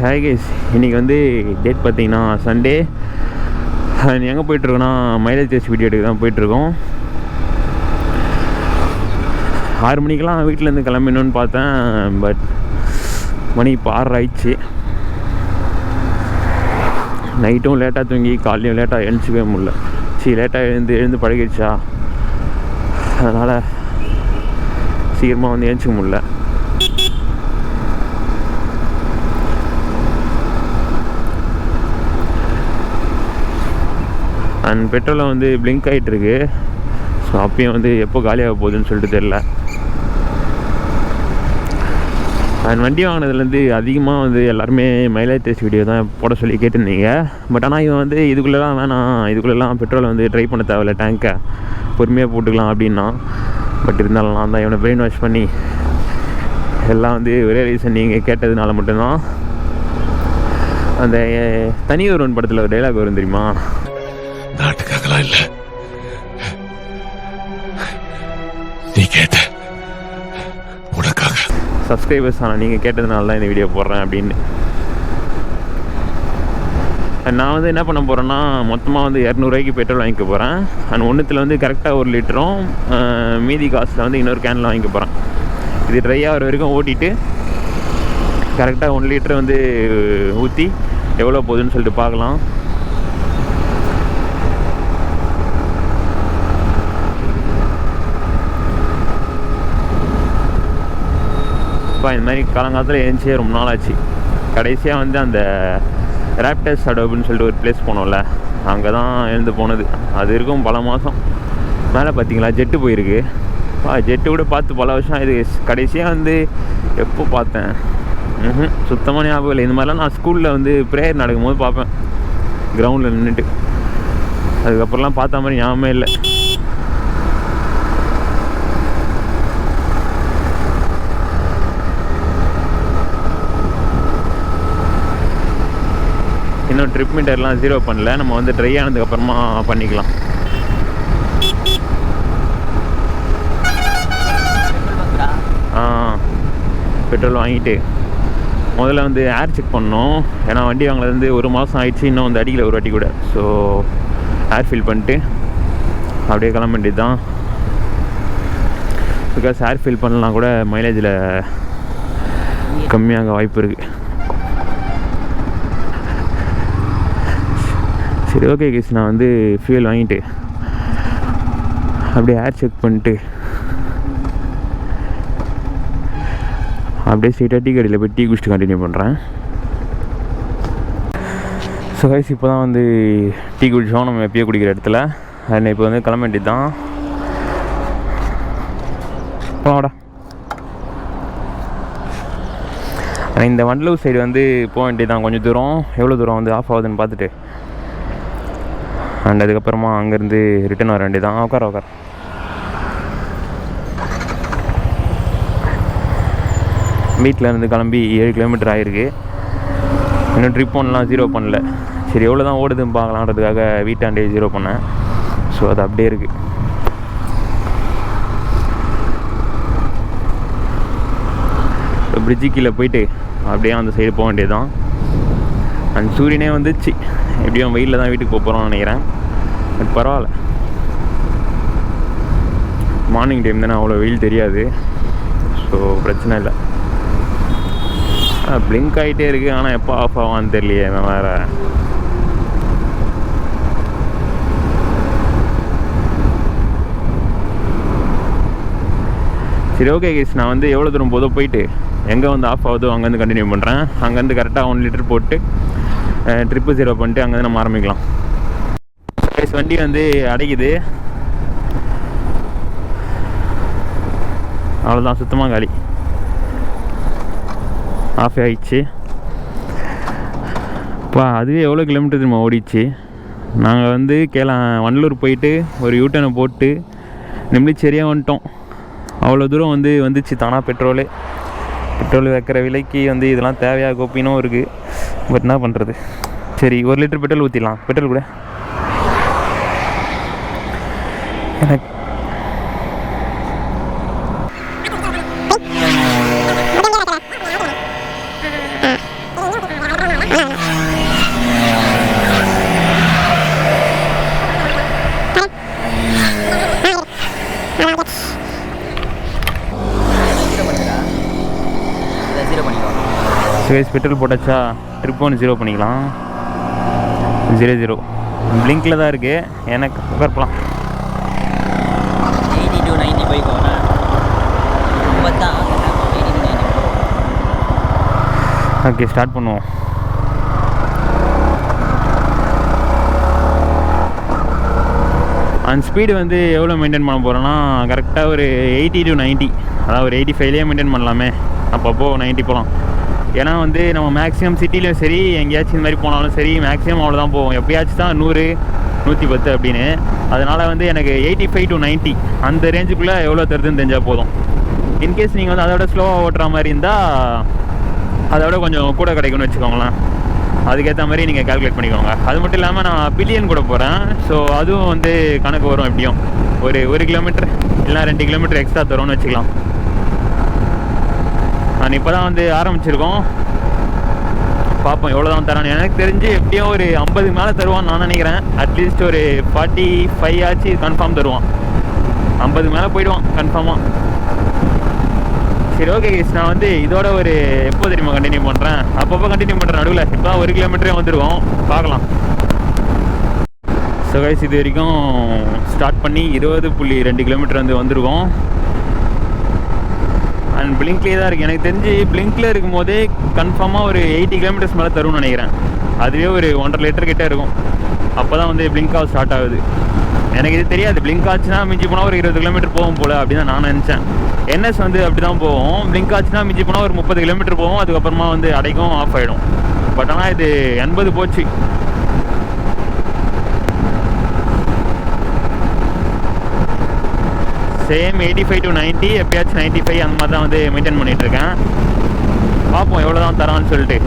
Hi guys, இன்றைக்கி வந்து date பார்த்தீங்கன்னா சண்டே. எங்கே போயிட்டுருக்கோன்னா மைலேஜ் டெஸ்ட் வீடியோ எடுக்க தான் போயிட்டுருக்கோம். 6 மணிக்கெலாம் வீட்டிலேருந்து கிளம்பிடணுன்னு பார்த்தேன். பட் மணி இப்போ 6 ஆயிடுச்சு. நைட்டும் லேட்டாக தூங்கி காலையும் லேட்டாக எழுந்திக்கவே முடியல. லேட்டாக எழுந்து பழகிடுச்சா, அதனால் சீக்கிரமாக வந்து எழுந்திக்க முடியல. அண்ட் பெட்ரோலில் வந்து பிளிங்க் ஆகிட்டுருக்கு. ஸோ அப்பயும் வந்து எப்போ காலியாக போகுதுன்னு சொல்லிட்டு தெரில. அண்ட் வண்டி வாங்கினதுலேருந்து அதிகமாக வந்து எல்லாருமே மைலேஜ் டெஸ்ட் வீடியோ தான் போட சொல்லி கேட்டிருந்தீங்க. பட் ஆனால் இவன் வந்து இதுக்குள்ளெல்லாம் வேணாம், இதுக்குள்ளெல்லாம் பெட்ரோலை வந்து ட்ரை பண்ண தேவையில்ல, டேங்கை பொறுமையாக போட்டுக்கலாம் அப்படின்னா. பட் இருந்தாலும் நான் தான் இவனை பிரெயின் வாஷ் பண்ணி எல்லாம் வந்து ஒரே ரீசன் நீங்கள் கேட்டதுனால மட்டும்தான். அந்த தனி ஒருவன் படத்தில் ஒரு டைலாக் வரும் தெரியுமா, நாட்டுக்காகலாம் இல்லை, நீ கேட்ட உனக்காக. சப்ஸ்கிரைபர்ஸ் ஆனால் நீங்கள் கேட்டதுனால தான் இந்த வீடியோ போடுறேன் அப்படின்னு. நான் வந்து என்ன பண்ண போகிறேன்னா, மொத்தமாக வந்து 200 ரூபாய்க்கு பெட்ரோல் வாங்கிக்க போகிறேன். அண்ட் ஒன்றுத்தில் வந்து கரெக்டாக 1 லிட்டரும் மீதி காசில் வந்து இன்னொரு கேனில் வாங்கிக்க போகிறேன். இது ட்ரை ஆகிற வரைக்கும் ஓட்டிட்டு கரெக்டாக 1 லிட்டர் வந்து ஊற்றி எவ்வளோ போகுதுன்னு சொல்லிட்டு பார்க்கலாம். இந்த மாதிரி காலங்காலத்தில் எழுந்திரிச்சே ரொம்ப நாள் ஆச்சு. கடைசியாக வந்து அந்த ராப்டர்ஸ் அடோப்னு சொல்லிட்டு ஒரு பிளேஸ் போனோம்ல, அங்கே தான் எழுந்து போனது. அது இருக்கும் பல மாதம் மேலே. பார்த்தீங்களா, ஜெட்டு போயிருக்கு. ஜெட்டு கூட பார்த்து பல வருஷம். இது கடைசியாக வந்து எப்போ பார்த்தேன் சுத்தமாக ஞாபகம் இல்லை. இந்த மாதிரிலாம் நான் ஸ்கூலில் வந்து ப்ரேயர் நடக்கும்போது பார்ப்பேன், கிரவுண்டில் நின்றுட்டு. அதுக்கப்புறம்லாம் பார்த்த மாதிரி ஞாபகமே இல்லை. இன்னும் ட்ரிப் மீட்டர்லாம் 0 பண்ணல. நம்ம வந்து ட்ரை ஆனதுக்கப்புறமா பண்ணிக்கலாம். பெட்ரோல் வாங்கிட்டு முதல்ல வந்து ஏர் செக் பண்ணோம். ஏன்னா வண்டி வாங்கினது வந்து 1 மாதம் ஆயிடுச்சு, இன்னும் வந்து அடிக்கல ஒரு வாட்டி கூட. ஸோ ஏர் ஃபில் பண்ணிட்டு அப்படியே கிளம்ப வேண்டியது தான். பிகாஸ் ஏர் ஃபில் பண்ணலாம் கூட மைலேஜில் கம்மியாக வாய்ப்பு இருக்குது. சரி, ஓகே கேஸ், நான் வந்து ஃபியூல் வாங்கிட்டு அப்படியே ஏர் செக் பண்ணிட்டு அப்படியே ஸ்ட்ரெயிட்டாக டீ கடையில் போய் டீ குடிச்சிட்டு கண்டினியூ பண்ணுறேன். ஸோ கைஸ், இப்போ தான் வந்து டீ குடித்தோம் நம்ம எப்பயோ குடிக்கிற இடத்துல. அண்ட் இப்போ வந்து கிளம்ப வேண்டியது தான். போகலாம்டா. இந்த வண்டலூர் சைடு வந்து போக வேண்டியது தான். கொஞ்சம் தூரம், எவ்வளோ தூரம் வந்து ஆஃப் ஆகுதுன்னு பார்த்துட்டு அண்ட் அதுக்கப்புறமா அங்கேருந்து ரிட்டன் வர வேண்டியது தான். உட்கார வீட்டில் இருந்து கிளம்பி 7 கிலோமீட்டர் ஆகிருக்கு. இன்னும் ட்ரிப் ஒன்றுலாம் 0 பண்ணல. சரி, எவ்வளோ தான் ஓடுதுன்னு பார்க்கலான்றதுக்காக வீட்டாண்டே 0 பண்ணேன். ஸோ அது அப்படியே இருக்குது. இப்போ பிரிட்ஜு கீழே போயிட்டு அப்படியே அந்த சைடு போக வேண்டியது தான். அண்ட் சூரியனே வந்துச்சு. எப்படியும் வெயிலில் தான் வீட்டுக்கு போகிறோம்னு நினைக்கிறேன். பட் பரவாயில்ல, மார்னிங் டைம் தானே, அவ்வளோ வெயில் தெரியாது. ஸோ பிரச்சனை இல்லை. பிளிங்க் ஆகிட்டே இருக்குது, ஆனால் எப்போ ஆஃப் ஆவான்னு தெரியலையே. நான் வேறு சரி, ஓகே கேஸ், நான் வந்து எவ்வளோ தூரம் போதோ போயிட்டு எங்கே வந்து ஆஃப் ஆகுதோ அங்கேருந்து கண்டினியூ பண்ணுறேன். அங்கேருந்து கரெக்டாக 1 லிட்டர் போட்டு ட்ரிப்பு 0 பண்ணிட்டு அங்கேருந்து நம்ம ஆரம்பிக்கலாம். கேஸ், வண்டி வந்து அடைக்குது. அவ்வளோதான், சுத்தமாக காலி, ஆஃப் ஆகிடுச்சு. இப்போ அதுவே எவ்வளோ கிலோமீட்டர் திரும்ப ஓடிச்சு. நாங்கள் வந்து வண்டலூர் போயிட்டு ஒரு யூட்டனை போட்டு நெம்லிச்சேரியாக வந்துட்டோம். அவ்வளோ தூரம் வந்துச்சு தானா பெட்ரோல் வைக்கிற விலைக்கு வந்து இதெல்லாம் தேவையாக கோப்பினும் இருக்குது. பட் என்ன பண்ணுறது. சரி, 1 லிட்டர் பெட்ரோல் ஊற்றிடலாம். பெட்ரோல் கூட எனக்கு ஸ்பேஸ் பெட்ரோல் போட்டாச்சா? ட்ரிப் 1 0 பண்ணிக்கலாம். 00 பிளிங்கில் தான் இருக்குது. எனக்கு உட்காரலாம். 80 to 90 போய்க்கோண்ணா. ரொம்ப தான் 80 to 90. ஓகே, ஸ்டார்ட் பண்ணுவோம். அந்த ஸ்பீடு வந்து எவ்வளோ மெயின்டைன் பண்ண போகிறோன்னா கரெக்டாக ஒரு 80 to 90, அதாவது ஒரு 85லேயே மெயின்டைன் பண்ணலாமே. அப்பப்போ 90 போகலாம். ஏன்னா வந்து நம்ம மேக்ஸிமம் சிட்டிலையும் சரி எங்கேயாச்சும் இந்த மாதிரி போனாலும் சரி மேக்ஸிமம் அவ்வளோதான் போவோம். எப்பயாச்சும் தான் 100 110 அப்படின்னு. அதனால் வந்து எனக்கு 85 to 90 அந்த ரேஞ்சுக்குள்ளே எவ்வளோ தருதுன்னு தெரிஞ்சால் போதும். இன்கேஸ் நீங்கள் வந்து அதோட ஸ்லோவாக ஓட்டுற மாதிரி இருந்தால் அதோட கொஞ்சம் கூட கிடைக்கும்னு வச்சுக்கோங்களேன். அதுக்கேற்ற மாதிரி நீங்கள் கால்குலேட் பண்ணிக்கோங்க. அது மட்டும் இல்லாமல் நான் பில்லியன் கூட போகிறேன். ஸோ அதுவும் வந்து கணக்கு வரும். எப்படியும் ஒரு 1 கிலோமீட்டர் இல்லைனா 2 கிலோமீட்டர் எக்ஸ்ட்ரா தரும்னு வச்சுக்கலாம். நான் இப்போ தான் வந்து ஆரம்பிச்சிருக்கோம். பார்ப்போம் எவ்வளோ தான் தரான்னு. எனக்கு தெரிஞ்சு எப்படியும் ஒரு 50 மேலே தருவான்னு நான் நினைக்கிறேன். அட்லீஸ்ட் ஒரு 45 ஆச்சு கன்ஃபார்ம் தருவான். 50 மேலே போயிடுவான் கன்ஃபார்மாக. சரி, ஓகே கைஸ், நான் வந்து இதோட ஒரு எப்போ தெரியுமா கண்டினியூ பண்ணுறேன்? அப்பப்போ கண்டினியூ பண்ணுறேன் நடுவில். இப்போ 1 கிலோமீட்டரே வந்துடுவோம், பார்க்கலாம். ஸோ கைஸ், இது வரைக்கும் ஸ்டார்ட் பண்ணி 20.2 கிலோமீட்டர் வந்து வந்துருக்கோம். அண்ட் பிளிங்க்லேயே தான் இருக்குது. எனக்கு தெரிஞ்சு பிளிங்கில் இருக்கும் போதே கன்ஃபார்மாக ஒரு 80 கிலோமீட்டர்ஸ் மேலே தரும்னு நினைக்கிறேன். அதுவே ஒரு 1.5 லிட்டர் கிட்டே இருக்கும். அப்போ தான் வந்து பிளிங்காக ஸ்டார்ட் ஆகுது. எனக்கு இது தெரியாது. பிளிங்க் ஆச்சுன்னா மிஞ்சி போனால் ஒரு 20 கிலோமீட்டர் போகும் போல் அப்படி தான் நான் நினச்சேன். என்எஸ் வந்து அப்படி தான் போவோம். பிளிங்க் ஆச்சுன்னா மிஞ்சி போனால் ஒரு 30 கிலோமீட்டர் போவோம். அதுக்கப்புறமா வந்து அடைக்கும், ஆஃப் ஆகிடும். பட் ஆனால் இது 80 போச்சு. சேம் 85 to 90, எப்பயாச்சும் 95 அந்த மாதிரி தான் வந்து மெயின்டைன் பண்ணிகிட்ருக்கேன். பார்ப்போம் எவ்வளோ தான் தரான்னு சொல்லிட்டு.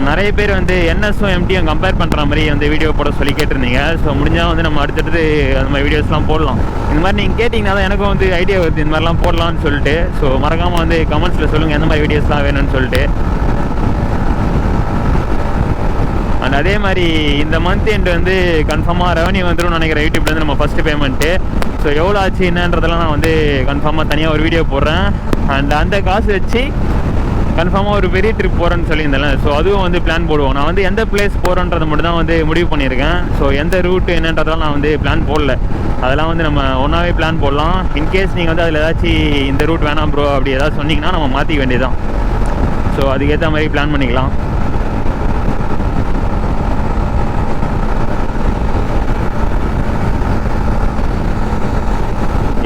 நிறைய பேர் வந்து என்எஸும் எம்டியும் கம்பேர் பண்ணுற மாதிரி அந்த வீடியோ போட சொல்லி கேட்டிருந்தீங்க. ஸோ முடிஞ்சால் வந்து நம்ம அடுத்தடுத்து அந்த மாதிரி வீடியோஸ்லாம் போடலாம். இந்த மாதிரி நீங்கள் கேட்டிங்கன்னா தான் எனக்கும் வந்து ஐடியா வருது இந்த மாதிரிலாம் போடலான்னு சொல்லிட்டு. ஸோ மறக்காமல் வந்து கமெண்ட்ஸில் சொல்லுங்கள் எந்த மாதிரி வீடியோஸ்லாம் வேணும்னு சொல்லிட்டு. அண்ட் அதே மாதிரி இந்த மந்த் எண்ட் வந்து கன்ஃபார்மாக ரெவன்யூ வந்துடும் நினைக்கிறேன் யூடியூப்லேருந்து நம்ம ஃபஸ்ட்டு பேமெண்ட்டு. ஸோ எவ்வளோ ஆச்சு என்னன்றதெல்லாம் நான் வந்து கன்ஃபார்மாக தனியாக ஒரு வீடியோ போடுறேன். அண்ட் அந்த காசு வச்சு கன்ஃபார்மாக ஒரு பெரிய ட்ரிப் போகிறேன்னு சொல்லியிருந்தேன். ஸோ அதுவும் வந்து பிளான் போடுவோம். நான் வந்து எந்த பிளேஸ் போகிறோன்றதை மட்டும் தான் வந்து முடிவு பண்ணியிருக்கேன். ஸோ எந்த ரூட் என்னன்றதெல்லாம் நான் வந்து பிளான் போடல. அதெல்லாம் வந்து நம்ம ஒன்றாவே பிளான் போடலாம். இன்கேஸ் நீங்கள் வந்து அதில் ஏதாச்சும் இந்த ரூட் வேணாம் ப்ரோ அப்படி ஏதாவது சொன்னீங்கன்னா நம்ம மாற்றிக்க வேண்டியதான். ஸோ அதுக்கேற்ற மாதிரி பிளான் பண்ணிக்கலாம்.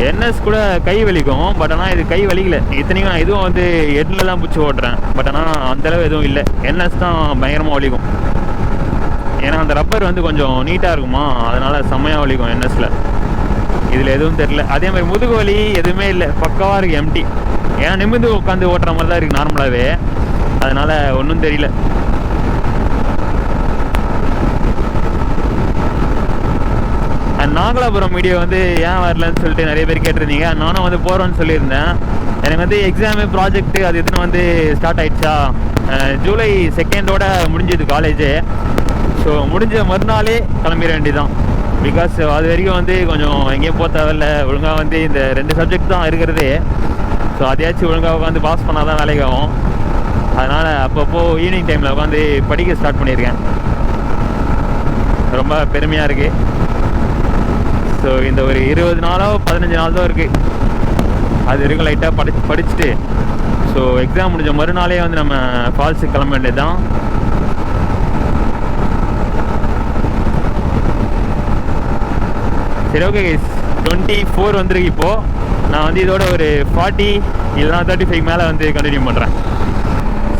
என்எஸ் கூட கை வலிக்கும். பட் ஆனால் இது கை வலிக்கல. இத்தனைக்கும் நான் இதுவும் வந்து ஹெட்டில் தான் பிடிச்சி ஓட்டுறேன். பட் ஆனால் அந்தளவு எதுவும் இல்லை. என்எஸ் தான் பயங்கரமாக வலிக்கும். ஏன்னா அந்த ரப்பர் வந்து கொஞ்சம் நீட்டாக இருக்குமா, அதனால் செம்மையாக வலிக்கும் என்எஸில். இதில் எதுவும் தெரியல. அதே மாதிரி முதுகு வலி எதுவுமே இல்லை, பக்காவாக இருக்குது எம்டி. ஏன்னா நிமிர்ந்து உட்காந்து ஓட்டுற மாதிரி தான் இருக்குது நார்மலாகவே. அதனால் ஒன்றும் தெரியல. நாகலாபுரம் வீடியோ வந்து ஏன் வரலன்னு சொல்லிட்டு நிறைய பேர் கேட்டிருந்தீங்க. நானும் வந்து போகிறோன்னு சொல்லியிருந்தேன். எனக்கு வந்து எக்ஸாமு ப்ராஜெக்ட்டு அது எதுன்னு வந்து ஸ்டார்ட் ஆகிடுச்சா. ஜூலை 2 முடிஞ்சது காலேஜு. ஸோ முடிஞ்ச மறுநாளே கிளம்பிட வேண்டியதான். பிகாஸ் அது வரைக்கும் வந்து கொஞ்சம் எங்கேயும் போக தேவையில்ல. ஒழுங்காக வந்து இந்த 2 சப்ஜெக்ட் தான் இருக்கிறதே. ஸோ அதையாச்சும் ஒழுங்காக உட்காந்து பாஸ் பண்ணால் தான் வேலைக்கு ஆகும். அதனால் அப்பப்போ ஈவினிங் டைமில் உட்காந்து படிக்க ஸ்டார்ட் பண்ணியிருக்கேன். ரொம்ப பெருமையாக இருக்குது. ஸோ இந்த ஒரு 20 நாளோ 15 நாள் தான் இருக்குது. அது வரைக்கும் லைட்டாக படிச்சுட்டு ஸோ எக்ஸாம் முடிஞ்ச மறுநாளே வந்து நம்ம ஃபால்ஸுக்கு கிளம்ப வேண்டியது தான். சரி, ஓகே கைஸ், 24 வந்துருக்கு இப்போது. நான் வந்து இதோட ஒரு 40 இல்லைனா 35 மேலே வந்து கண்டினியூ பண்ணுறேன்.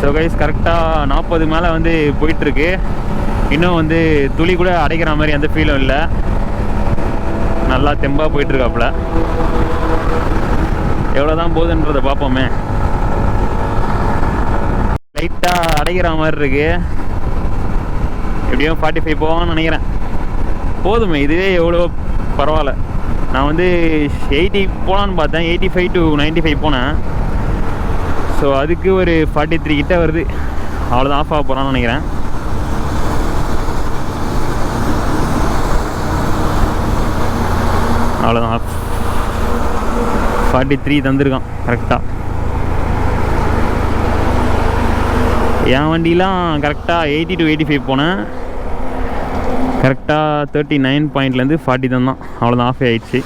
ஸோ கைஸ், கரெக்டாக 40 மேலே வந்து போயிட்டுருக்கு. இன்னும் வந்து துளி கூட அடைக்கிற மாதிரி எந்த ஃபீலும் இல்லை. நல்லா தெம்பாக போயிட்டுருக்காப்புல. எவ்வளோ தான் போகுதுன்றதை பார்ப்போமே. லைட்டாக அடைக்கிற மாதிரி இருக்கு. எப்படியும் 45 போவான்னு நினைக்கிறேன். போதுமே, இதுவே எவ்வளோ பரவாயில்ல. நான் வந்து 80 போகலான்னு பார்த்தேன். 85 to 95 போனேன். ஸோ அதுக்கு ஒரு 43 கிட்ட வருது. அவ்வளோதான் ஆஃப் ஆக போகிறான்னு நினைக்கிறேன். அவ்வளோதான் ஆஃப். 43 தந்துருக்கான் கரெக்டாக. என் வண்டிலாம் கரெக்டாக 80 to 85 போனேன். கரெக்டாக 39 பாயிண்ட்லேருந்து 40 தான். அவ்வளோதான், ஆஃப் ஆகிடுச்சு.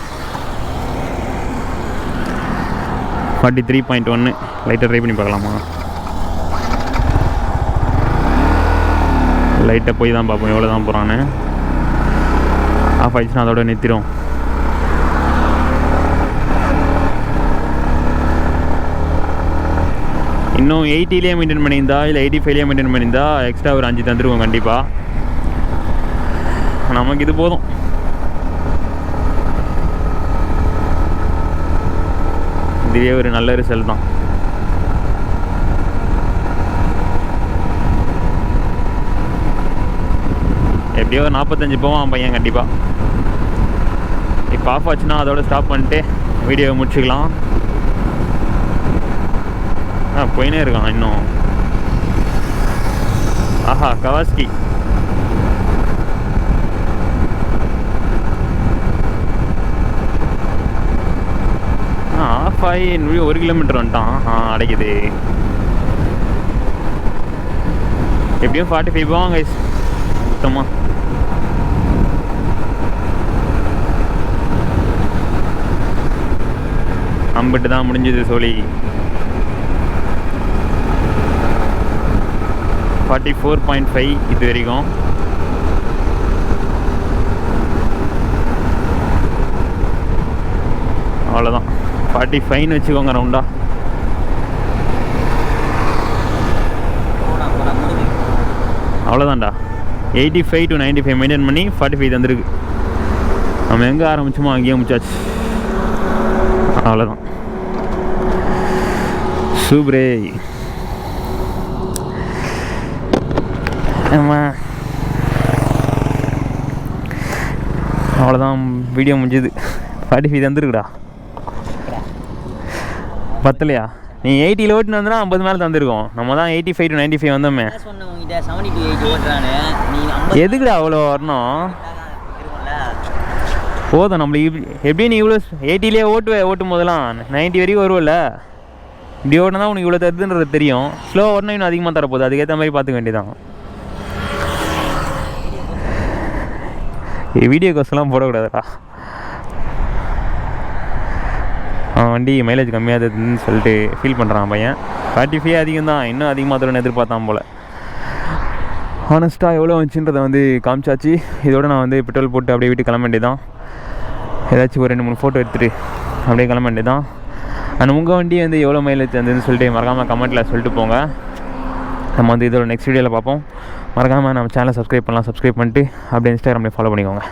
43.1 லைட்டாக ட்ரை பண்ணி பார்க்கலாமா? லைட்டாக போய் தான் பார்ப்போம் எவ்வளோ தான் போகிறான்னு. ஆஃப் ஆகிடுச்சுன்னா அதோட நிறுத்திடும். இன்னும் 80லேயே மெயின்டைன் பண்ணியிருந்தா இல்லை 85லேயே மெயின்டைன் பண்ணியிருந்தா எக்ஸ்ட்ரா ஒரு 5 தந்துருவோம் கண்டிப்பாக. நமக்கு இது போதும். இதுவே ஒரு நல்ல ரிசல்ட் தான். எப்படியோ 45 போவான் பையன் கண்டிப்பாக. இப்போ ஆஃப் ஆச்சுன்னா அதோட ஸ்டாப் பண்ணிட்டு வீடியோவை முடிச்சுக்கலாம். போயினே இருக்கான் இன்னும். ஆஹா, கவாஸ்கி. ஆஃப் ஆகி 1 கிலோமீட்டர் வந்துட்டான். அடைக்குது. எப்படியும் 45 போவாங்க கைஸ் சுத்தமாக. அம்பிட்டு தான் முடிஞ்சது சோழி. 44.5 இது வரைக்கும். அவ்வளோதான், 45 வச்சுக்கோங்க ரவுண்டா. அவ்வளோதான்டா. 85 to 95 மெயின்டைன் பண்ணி 45 தந்துருக்கு. நம்ம எங்கே ஆரம்பிச்சோமோ அங்கேயே முடிச்சாச்சு. அவ்வளோதான். சூப்பரே. ஆமாம், அவ்வளோதான், வீடியோ முடிஞ்சுது. 45 தந்துருக்குடா. பத்தலையா? நீ 80ல் ஓட்டுன்னு வந்தா 50 மேலே தந்துருக்கோம். நம்ம தான் 85 to 95 வந்தோமே. எதுக்குடா அவ்வளோ வரணும்? போதும் நம்மளுக்கு. எப்படியும் நீ இவ்வளோ 80லே ஓட்டும் போதெல்லாம் 90 வரைக்கும் வருவல. இப்படி ஓட்டினா தான் உனக்கு இவ்வளோ தருதுன்றது தெரியும். ஸ்லோ ஓட்டினா இன்னும் அதிகமாக தரப்போகுது. அதுக்கேற்ற மாதிரி பார்த்துக்க வேண்டியதான். வீடியோ கோர்ஸ்லாம் போடக்கூடாதுடா. வண்டி மைலேஜ் கம்மியாக இருக்குதுன்னு சொல்லிட்டு ஃபீல் பண்ணுறான் பையன். 45 அதிகம் தான், இன்னும் அதிகமாக தரும்னு எதிர்பார்த்தான் போல். ஹானஸ்ட்டாக எவ்வளோ வந்துச்சுன்றதை வந்து காமிச்சாச்சு. இதோட நான் வந்து பெட்ரோல் போட்டு அப்படியே வீட்டுக்கு கிளம்ப வேண்டியதான். ஏதாச்சும் ஒரு 2-3 ஃபோட்டோ எடுத்துகிட்டு அப்படியே கிளம்ப வேண்டியதான். ஆனால் உங்கள் வண்டி வந்து எவ்வளோ மைலேஜ் வந்துன்னு சொல்லிட்டு மறக்காமல் கமெண்ட்டில் சொல்லிட்டு போங்க. நம்ம வந்து இதோட நெக்ஸ்ட் வீடியோவில் பார்ப்போம். மறக்காமல் நம்ம சேனலை சப்ஸ்கிரைப் பண்ணலாம். சப்ஸ்கிரைப் பண்ணிட்டு அப்படியே இன்ஸ்டாகிராம்லேயே ஃபாலோ பண்ணிக்கோங்க.